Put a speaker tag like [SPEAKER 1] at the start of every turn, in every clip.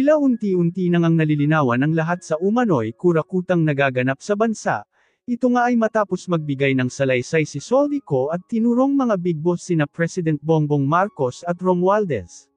[SPEAKER 1] Tila unti-unti nang nalilinawan ang lahat sa umano'y kurakutang nagaganap sa bansa. Ito nga ay matapos magbigay ng salaysay si Zaldico at tinurong mga big boss sina President Bongbong Marcos at Romualdez.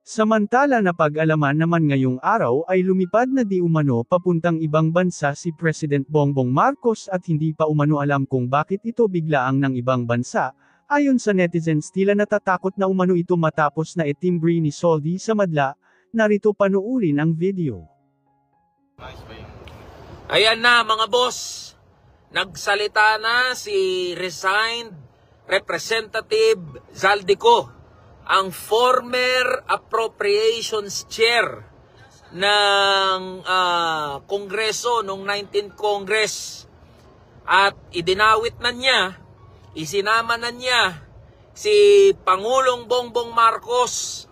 [SPEAKER 1] Samantala napag-alaman naman ngayong araw ay lumipad na di umano papuntang ibang bansa si President Bongbong Marcos at hindi pa umano alam kung bakit ito biglaang ng ibang bansa. Ayon sa netizens tila natatakot na umano ito matapos na itimbre ni Zaldi sa madla. Narito panuurin ang video.
[SPEAKER 2] Ayan na mga boss. Nagsalita na si resigned Representative Zaldico, ang former Appropriations Chair ng Kongreso noong 19th Congress. At idinawit na niya, isinama na niya si Pangulong Bongbong Marcos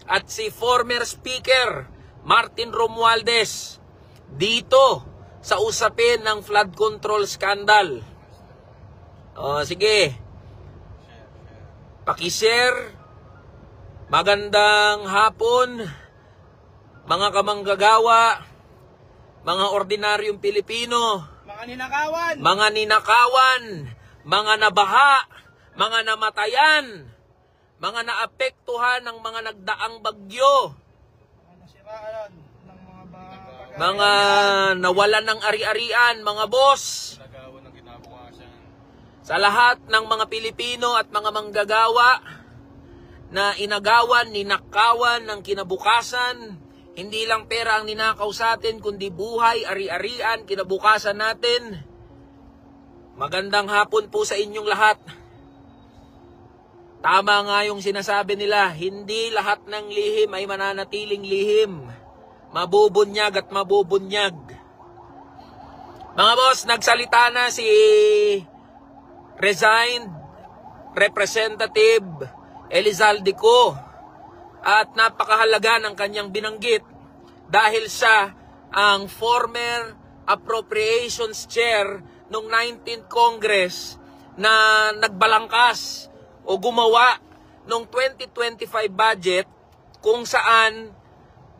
[SPEAKER 2] at si former Speaker Martin Romualdez dito sa usapin ng flood control scandal. Sige. Paki-share. Magandang hapon, mga kamanggagawa, mga ordinaryong Pilipino, mga ninakawan, mga nabaha, mga namatayan, mga naapektuhan ng mga nagdaang bagyo, mga nawalan ng ari-arian, mga boss, sa lahat ng mga Pilipino at mga manggagawa na inagawan, ninakawan ng kinabukasan, hindi lang pera ang ninakaw sa atin, kundi buhay, ari-arian, kinabukasan natin. Magandang hapon po sa inyong lahat. Tama nga yung sinasabi nila, hindi lahat ng lihim ay mananatiling lihim. Mabubunyag at mabubunyag. Mga boss, nagsalita na si resigned Representative Zaldico at napakahalaga ng kanyang binanggit dahil siya ang former Appropriations Chair noong 19th Congress na nagbalangkas o gumawa noong 2025 budget kung saan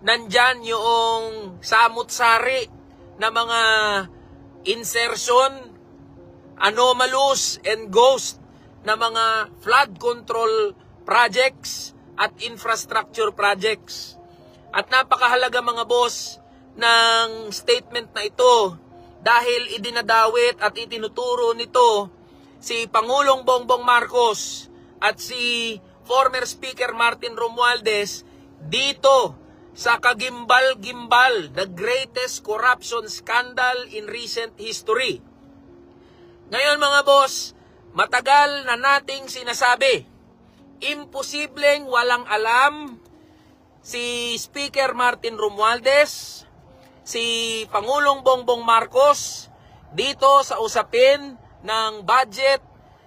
[SPEAKER 2] nandyan yung samut-sari na mga insertion, anomalous and ghost na mga flood control projects at infrastructure projects. At napakahalaga mga boss ng statement na ito dahil idinadawit at itinuturo nito si Pangulong Bongbong Marcos at si former Speaker Martin Romualdez dito sa kagimbal-gimbal, the greatest corruption scandal in recent history. Ngayon mga boss, matagal na nating sinasabi, imposibleng walang alam si Speaker Martin Romualdez, si Pangulong Bongbong Marcos dito sa usapin ng budget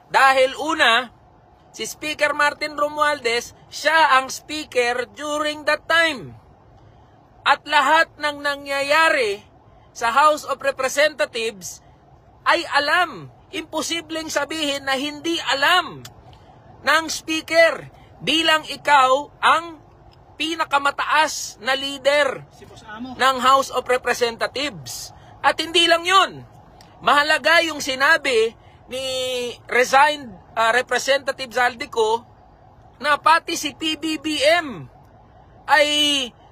[SPEAKER 2] dahil una, si Speaker Martin Romualdez, siya ang speaker during that time. At lahat ng nangyayari sa House of Representatives ay alam. Imposibleng sabihin na hindi alam ng speaker bilang ikaw ang pinakamataas na leader ng House of Representatives. At hindi lang yun. Mahalaga yung sinabi ni resigned Representative Zaldico na pati si PBBM ay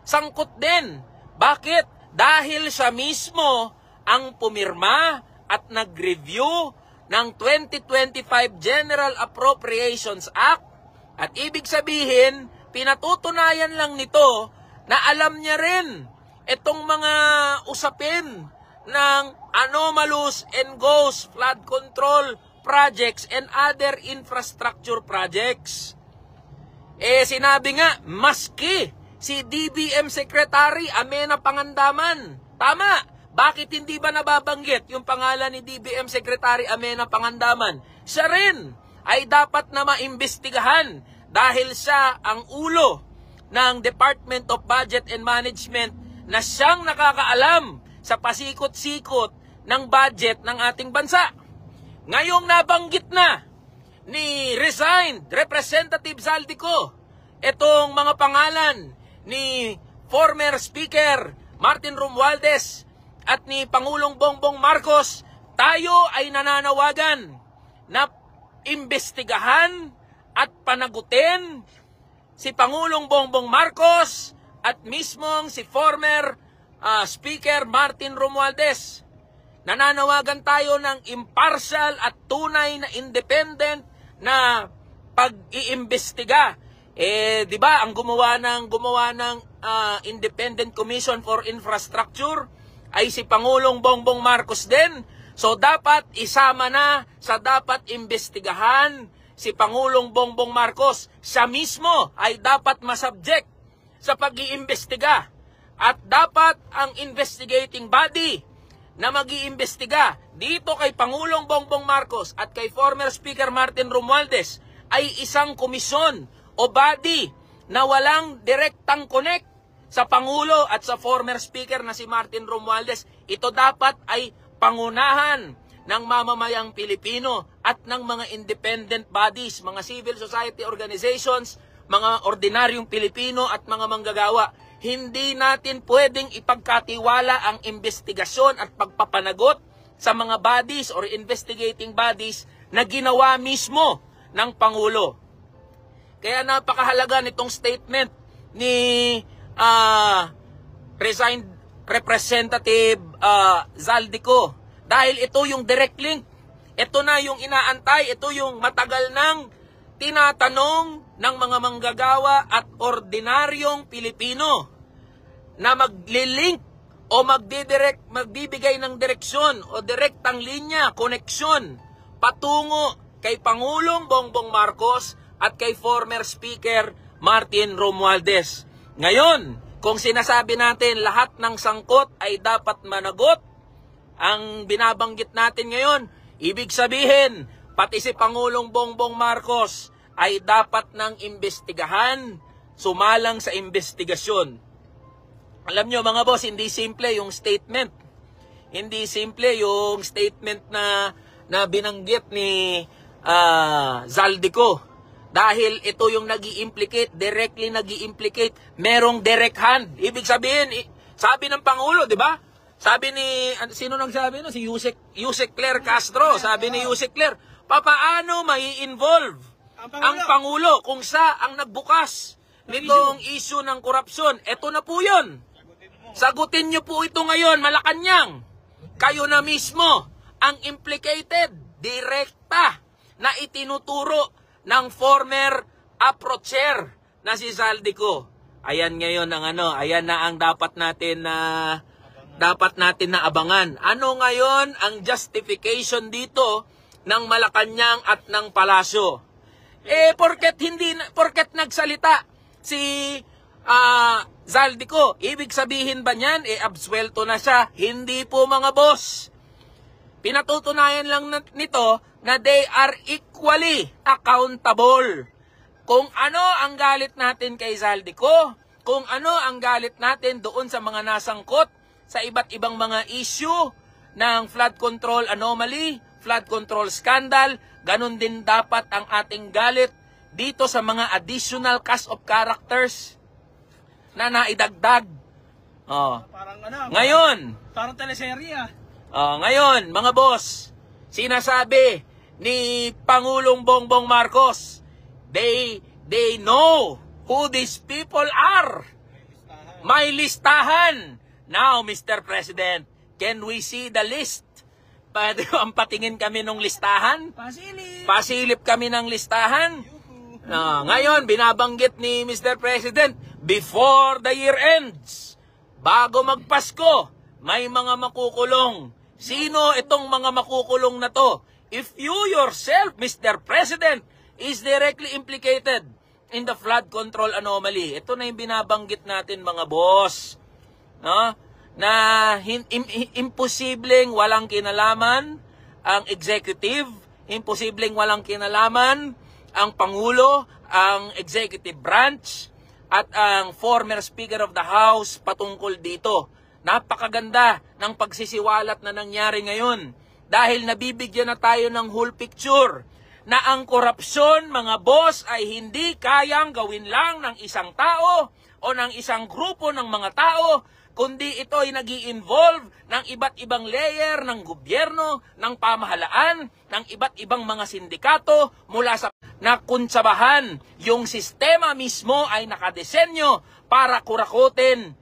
[SPEAKER 2] sangkot din. Bakit? Dahil siya mismo ang pumirma at nag-review ng 2025 General Appropriations Act. At ibig sabihin, pinatutunayan lang nito na alam niya rin itong mga usapin ng anomalous and ghost flood control projects and other infrastructure projects. Sinabi nga, maski si DBM Secretary Amenah Pangandaman. Tama. Bakit hindi ba nababanggit yung pangalan ni DBM Secretary Amenah Pangandaman? Siya rin ay dapat na maimbestigahan dahil siya ang ulo ng Department of Budget and Management na siyang nakakaalam sa pasikot-sikot ng budget ng ating bansa. Ngayong nabanggit na ni resigned Representative Zaldico itong mga pangalan ni former Speaker Martin Romualdez at ni Pangulong Bongbong Marcos, tayo ay nananawagan na imbestigahan at panagutin si Pangulong Bongbong Marcos at mismong si former Speaker Martin Romualdez. Nananawagan tayo ng impartial at tunay na independent na pag-iimbestiga. Di ba, ang gumawa ng Independent Commission for Infrastructure ay si Pangulong Bongbong Marcos din. So dapat isama na sa dapat imbestigahan si Pangulong Bongbong Marcos. Siya mismo ay dapat masubject sa pag-iimbestiga. At dapat ang investigating body na mag-iimbestiga dito kay Pangulong Bongbong Marcos at kay former Speaker Martin Romualdez ay isang komisyon o body na walang direktang connect sa Pangulo at sa former Speaker na si Martin Romualdez. Ito dapat ay pangunahan ng mamamayang Pilipino at ng mga independent bodies, mga civil society organizations, mga ordinaryong Pilipino at mga manggagawa. Hindi natin pwedeng ipagkatiwala ang investigasyon at pagpapanagot sa mga bodies or investigating bodies na ginawa mismo ng Pangulo. Kaya napakahalaga nitong statement ni resigned Representative Zaldico. Dahil ito yung direct link. Ito na yung inaantay. Ito yung matagal nang tinatanong ng mga manggagawa at ordinaryong Pilipino na maglilink o magbibigay ng direksyon o direktang linya, koneksyon patungo kay Pangulong Bongbong Marcos at kay former Speaker Martin Romualdez. Ngayon, kung sinasabi natin lahat ng sangkot ay dapat managot, ang binabanggit natin ngayon, ibig sabihin, pati si Pangulong Bongbong Marcos ay dapat nang imbestigahan, sumalang sa investigasyon. Alam nyo mga boss, hindi simple yung statement. Hindi simple yung statement na binanggit ni Zaldico. Dahil ito yung nag-i-implicate, directly nag-i-implicate, merong direct hand. Ibig sabihin, sabi ng Pangulo, di ba? Sabi ni, sino nagsabi no? Si Yusek Claire Castro. Sabi ni Yusek Claire, papaano mai-involve ang Pangulo kung siya ang nagbukas nitong issue ng korupsyon? Ito na po yun. Sagutin nyo po ito ngayon, Malacanang. Kayo na mismo ang implicated, direkta, na itinuturo ng former approacher na si Zaldico. Ayan ngayon ang ayan na ang dapat natin na abangan. Ano ngayon ang justification dito ng Malacanang at ng Palasyo? Porket nagsalita si Zaldico, ibig sabihin ba niyan, absuelto na siya? Hindi po mga boss. Pinatutunayan lang nito na they are equally accountable. Kung ano ang galit natin kay Zaldico, kung ano ang galit natin doon sa mga nasangkot sa iba't ibang mga issue ng flood control anomaly, flood control scandal, ganun din dapat ang ating galit dito sa mga additional cast of characters na naidagdag.
[SPEAKER 3] Parang teleserye.
[SPEAKER 2] Ngayon, mga boss, sinasabi ni Pangulong Bongbong Marcos, they know who these people are. May listahan. Now, Mr. President, can we see the list? Pwede ang patingin kami ng listahan? Pasilip kami ng listahan? Ngayon, binabanggit ni Mr. President, before the year ends, bago magpasko, may mga makukulong. Sino itong mga makukulong na to? If you yourself, Mr. President, is directly implicated in the flood control anomaly. Ito na yung binabanggit natin mga boss. No? Na imposibleng walang kinalaman ang executive, imposibleng walang kinalaman ang Pangulo, ang executive branch, at ang former Speaker of the House patungkol dito. Napakaganda ng pagsisiwalat na nangyari ngayon dahil nabibigyan na tayo ng whole picture na ang korupsyon, mga boss, ay hindi kayang gawin lang ng isang tao, o ng isang grupo ng mga tao, kundi ito ay nag-i-involve ng iba't ibang layer ng gobyerno, ng pamahalaan, ng iba't ibang mga sindikato mula sa nakunsabahan. Yung sistema mismo ay nakadesenyo para kurakutin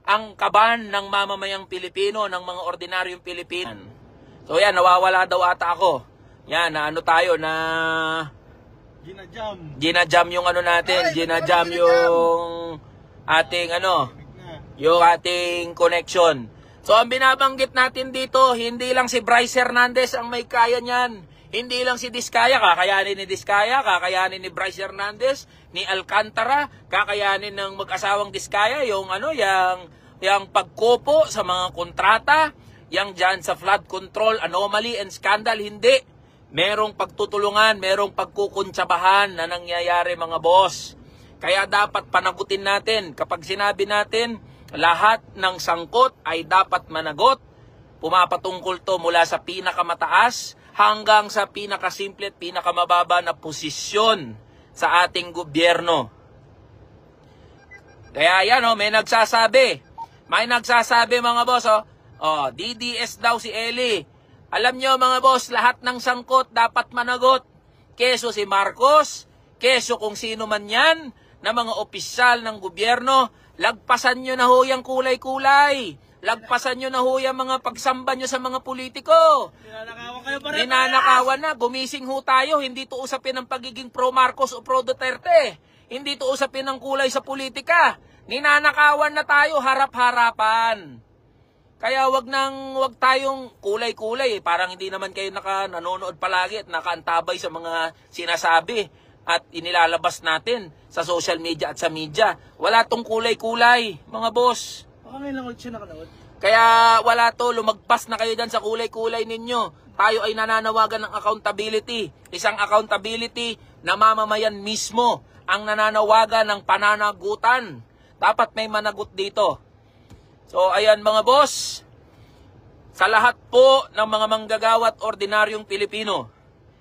[SPEAKER 2] ang kaban ng mamamayang Pilipino, ng mga ordinaryong Pilipino. So yan, nawawala daw ata ako. Yan, na ano tayo, na ginajam yung ano natin, ginajam yung ating ano, yung ating connection. So ang binabanggit natin dito, hindi lang si Bryce Hernandez ang may kaya niyan. Hindi lang si Diskaya, kakayanin ni Diskaya, kakayanin ni Bryce Hernandez, ni Alcantara, kakayanin ng mag-asawang Diskaya, yung ano, yung pagkopo sa mga kontrata, yung dyan sa flood control, anomaly and scandal, hindi. Merong pagtutulungan, merong pagkukuntsabahan na nangyayari mga boss. Kaya dapat panagutin natin. Kapag sinabi natin, lahat ng sangkot ay dapat managot, pumapatungkol to mula sa pinakamataas hanggang sa pinakasimple at pinakamababa na posisyon sa ating gobyerno. Kaya yan, may nagsasabi. May nagsasabi mga boss, DDS daw si Eli. Alam nyo mga boss, lahat ng sangkot dapat managot. Keso si Marcos, keso kung sino man yan, na mga opisyal ng gobyerno, lagpasan nyo na ho yung kulay-kulay. Lagpasan nyo na ho yung mga pagsamba nyo sa mga politiko.
[SPEAKER 3] Ninanakawan kayo pa rin.
[SPEAKER 2] Ninanakawan na, gumising ho tayo. Hindi to usapin ng pagiging pro-Marcos o pro-Duterte. Hindi to usapin ng kulay sa politika. Ninanakawan na tayo, harap-harapan. Kaya wag tayong kulay-kulay. Parang hindi naman kayo nanonood palagi at nakaantabay sa mga sinasabi at inilalabas natin sa social media at sa media. Wala tong kulay-kulay, mga boss.
[SPEAKER 3] Baka ngayon lang ulit siya nakanood.
[SPEAKER 2] Kaya wala to, lumagpas na kayo dyan sa kulay-kulay ninyo. Tayo ay nananawagan ng accountability. Isang accountability na mamamayan mismo ang nananawagan ng pananagutan. Dapat may managot dito. So ayan mga boss, sa lahat po ng mga manggagawa at ordinaryong Pilipino,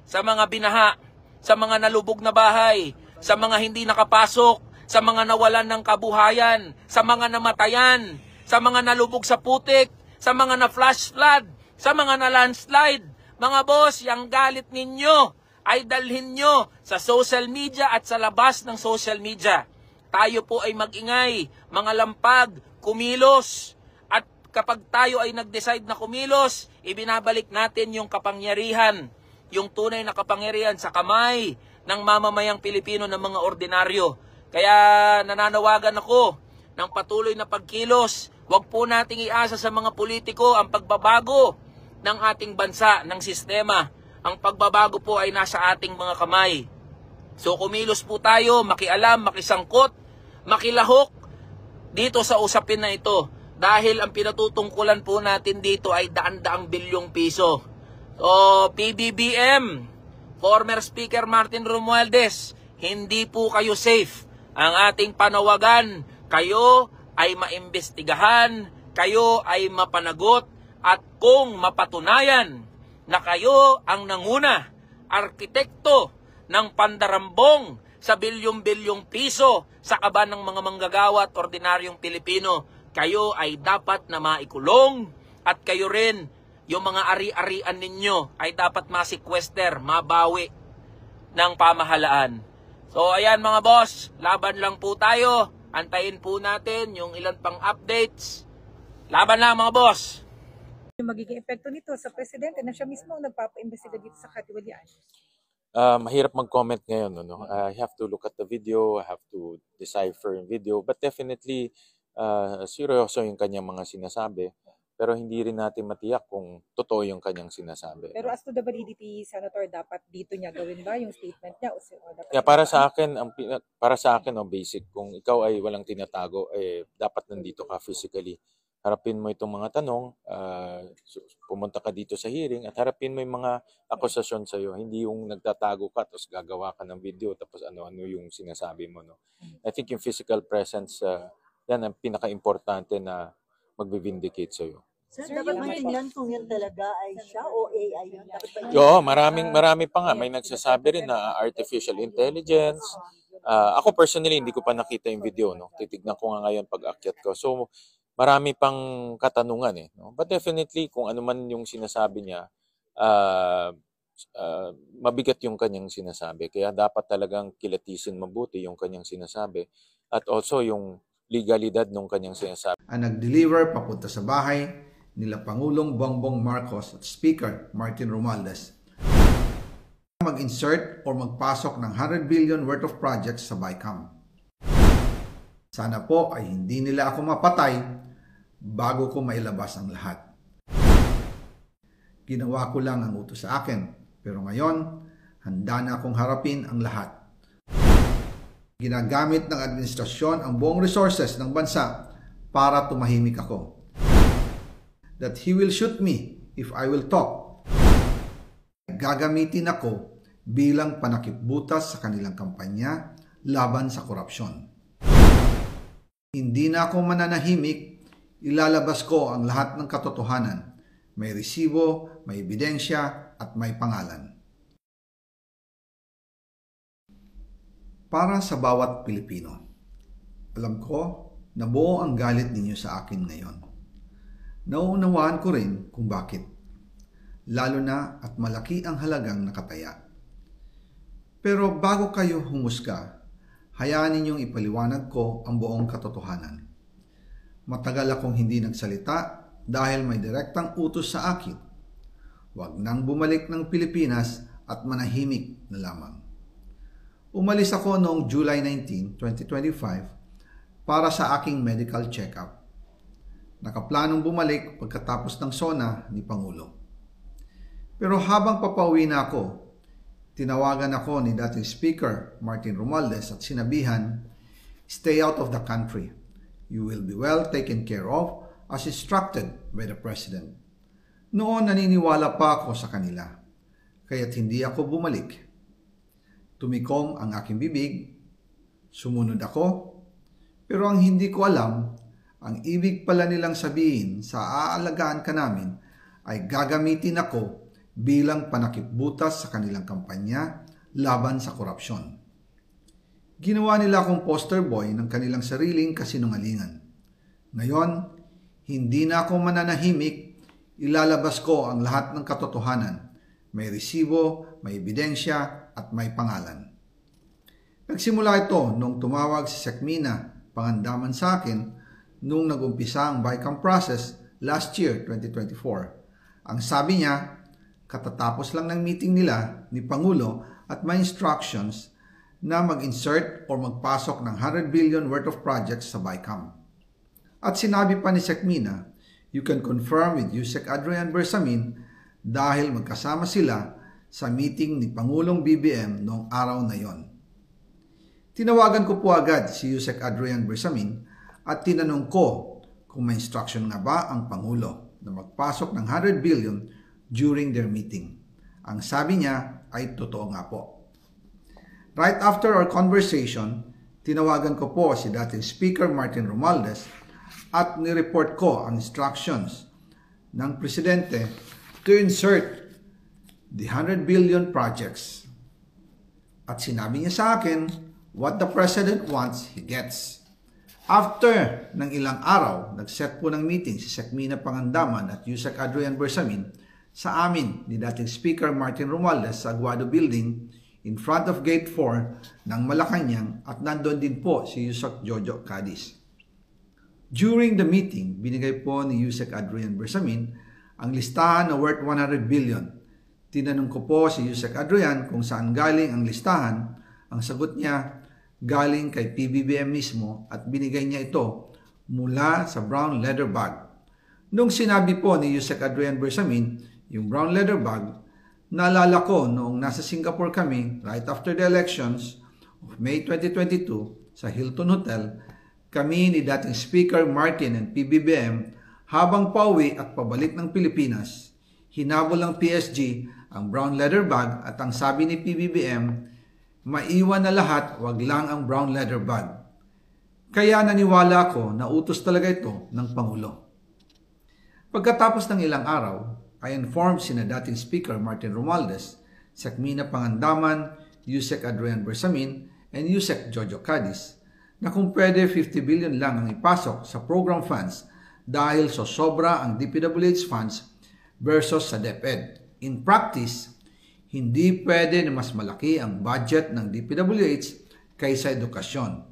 [SPEAKER 2] sa mga binaha, sa mga nalubog na bahay, sa mga hindi nakapasok, sa mga nawalan ng kabuhayan, sa mga namatayan, sa mga nalubog sa putik, sa mga na-flash flood, sa mga na-landslide, mga boss, yung galit ninyo ay dalhin nyo sa social media at sa labas ng social media. Tayo po ay mag-ingay, mga lampag, kumilos. At kapag tayo ay nag-decide na kumilos, ibinabalik natin yung kapangyarihan, yung tunay na kapangyarihan sa kamay ng mamamayang Pilipino ng mga ordinaryo. Kaya nananawagan ako ng patuloy na pagkilos. Huwag po nating iasa sa mga politiko ang pagbabago ng ating bansa, ng sistema. Ang pagbabago po ay nasa ating mga kamay. So kumilos po tayo, makialam, makisangkot, makilahok dito sa usapin na ito. Dahil ang pinatutungkulan po natin dito ay daan-daang bilyong piso. So PBBM, former Speaker Martin Romualdez, hindi po kayo safe. Ang ating panawagan, kayo ay maimbestigahan, kayo ay mapanagot, at kung mapatunayan na kayo ang nanguna, arkitekto ng pandarambong sa bilyong-bilyong piso sa kaban ng mga manggagawa at ordinaryong Pilipino, kayo ay dapat na maikulong, at kayo rin, yung mga ari-arian ninyo ay dapat masequester, mabawi ng pamahalaan. So ayan mga boss, laban lang po tayo. Antayin po natin yung ilan pang updates. Laban lang mga boss.
[SPEAKER 4] Yung magiging epekto nito sa presidente na siya mismo ang nagpapa-imbestiga dito sa katiwalian?
[SPEAKER 5] Mahirap mag-comment ngayon. I have to look at the video, I have to decipher yung video, but definitely seryoso yung kanyang mga sinasabi. Pero hindi rin natin matiyak kung totoo yung kanyang sinasabi.
[SPEAKER 4] Pero as to the validity, Senator, dapat dito niya gawin ba yung statement niya? O dapat
[SPEAKER 5] Kaya para sa akin, basic, kung ikaw ay walang tinatago, dapat nandito ka physically. Harapin mo itong mga tanong, pumunta ka dito sa hearing, at harapin mo yung mga akusasyon sa'yo. Hindi yung nagtatago ka, tapos gagawa ka ng video, tapos ano-ano yung sinasabi mo. No? I think yung physical presence, yan ang pinaka-importante na magbe-vindicate sa'yo.
[SPEAKER 6] Sir, dapat maintindihan kung yan talaga ay siya o AI yun.
[SPEAKER 5] Oo, marami pa nga. May nagsasabi rin na artificial intelligence, Ako personally, hindi ko pa nakita yung video, no? Titignan ko nga ngayon pag akyat ko. So, marami pang katanungan eh. No? But definitely, kung ano man yung sinasabi niya, mabigat yung kanyang sinasabi. Kaya dapat talagang kilatisin mabuti yung kanyang sinasabi. At also yung legalidad ng kanyang sinasabi.
[SPEAKER 7] Ang nag-deliver papunta sa bahay nila Pangulong Bongbong Marcos at Speaker Martin Romualdez mag-insert o magpasok ng 100 billion worth of projects sa BICAM. Sana po ay hindi nila ako mapatay bago ko mailabas ang lahat. Ginawa ko lang ang utos sa akin, pero ngayon, handa na akong harapin ang lahat. Ginagamit ng administrasyon ang buong resources ng bansa para tumahimik ako. That he will shoot me if I will talk. Gagamitin ako bilang panakipbutas sa kanilang kampanya laban sa korupsyon. Hindi na ako mananahimik, ilalabas ko ang lahat ng katotohanan. May resibo, may ebidensya, at may pangalan. Para sa bawat Pilipino, alam ko na buo ang galit ninyo sa akin ngayon. Nauunawaan ko rin kung bakit. Lalo na at malaki ang halagang nakataya. Pero bago kayo humusga, hayaan ninyong ipaliwanag ko ang buong katotohanan. Matagal akong hindi nagsalita dahil may direktang utos sa akin. Huwag nang bumalik ng Pilipinas at manahimik na lamang. Umalis ako noong July 19, 2025 para sa aking medical check-up. Nakaplanong bumalik pagkatapos ng SONA ni Pangulo. Pero habang papauwi na ako, tinawagan ako ni dating Speaker Martin Romualdez at sinabihan, "Stay out of the country. You will be well taken care of as instructed by the President." Noon naniniwala pa ako sa kanila, kaya't hindi ako bumalik. Tumikom ang aking bibig, sumunod ako, pero ang hindi ko alam, ang ibig pala nilang sabihin sa aalagaan ka namin ay gagamitin ako bilang panakipbutas sa kanilang kampanya laban sa korupsyon. Ginawa nila akong poster boy ng kanilang sariling kasinungalingan. Ngayon, hindi na ako mananahimik, ilalabas ko ang lahat ng katotohanan. May resibo, may ebidensya, at may pangalan. Nagsimula ito nung tumawag si Sekmina Pangandaman sa akin nung nag-umpisa ang BICAM process last year, 2024. Ang sabi niya, katatapos lang ng meeting nila ni Pangulo at may instructions na mag-insert o magpasok ng 100 billion worth of projects sa BICAM. At sinabi pa ni Sekmina, you can confirm with Yusek Adrian Bersamin dahil magkasama sila sa meeting ni Pangulong BBM noong araw na yon. Tinawagan ko po agad si Yusek Adrian Bersamin at tinanong ko kung may instruction nga ba ang Pangulo na magpasok ng 100 billion during their meeting. Ang sabi niya ay totoo nga po. Right after our conversation, tinawagan ko po si dating Speaker Martin Romualdez at nireport ko ang instructions ng Presidente to insert the 100 billion projects. At sinabi niya sa akin, what the President wants, he gets. After ng ilang araw, nag-set po ng meeting si Sekmina Pangandaman at Yusek Adrian Bersamin sa amin ni dating Speaker Martin Romualdez sa Aguado Building in front of Gate 4 ng Malacanang at nandun din po si Yusek Jojo Cadiz. During the meeting, binigay po ni Yusek Adrian Bersamin ang listahan na worth 100 billion. Tinanong ko po si Yusek Adrian kung saan galing ang listahan. Ang sagot niya, galing kay PBBM mismo at binigay niya ito mula sa brown leather bag. Nung sinabi po ni Yusek Adrian Bersamin yung brown leather bag, naalala ko noong nasa Singapore kami right after the elections of May 2022 sa Hilton Hotel, kami ni dating Speaker Martin and PBBM habang pauwi at pabalik ng Pilipinas, hinabol ng PSG ang brown leather bag at ang sabi ni PBBM, maiwan na lahat, wag lang ang brown leather bag. Kaya naniwala ako na utos talaga ito ng Pangulo. Pagkatapos ng ilang araw, I informed sina dating Speaker Martin Romualdez, Sekmina Pangandaman, Yusek Adrian Bersamin, and Yusek Jojo Cadiz na kung pwede 50 billion lang ang ipasok sa program funds dahil sobra ang DPWH funds versus sa DepEd. In practice, hindi pwede na mas malaki ang budget ng DPWH kaysa edukasyon.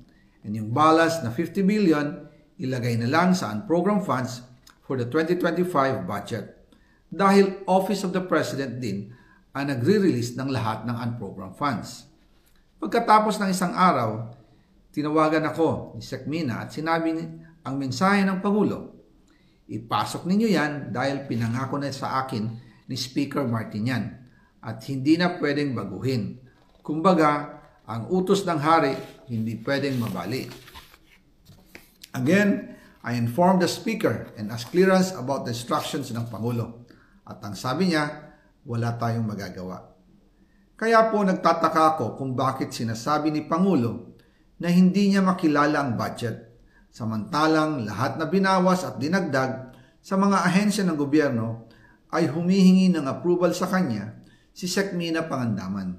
[SPEAKER 7] And yung balance na 50 billion, ilagay na lang sa unprogram funds for the 2025 budget. Dahil Office of the President din ang nagre-release ng lahat ng unprogram funds. Pagkatapos ng isang araw, tinawagan ako ni Sec Mina at sinabi ang mensahe ng Pangulo. Ipasok ninyo yan dahil pinangako na sa akin ni Speaker Martinian at hindi na pwedeng baguhin. Kumbaga, ang utos ng hari hindi pwedeng mabali. Again, I informed the Speaker and asked clearance about the instructions ng Pangulo. At ang sabi niya, wala tayong magagawa. Kaya po nagtataka ako kung bakit sinasabi ni Pangulo na hindi niya makilala ang budget, samantalang lahat na binawas at dinagdag sa mga ahensya ng gobyerno ay humihingi ng approval sa kanya si Sec Mina Pangandaman.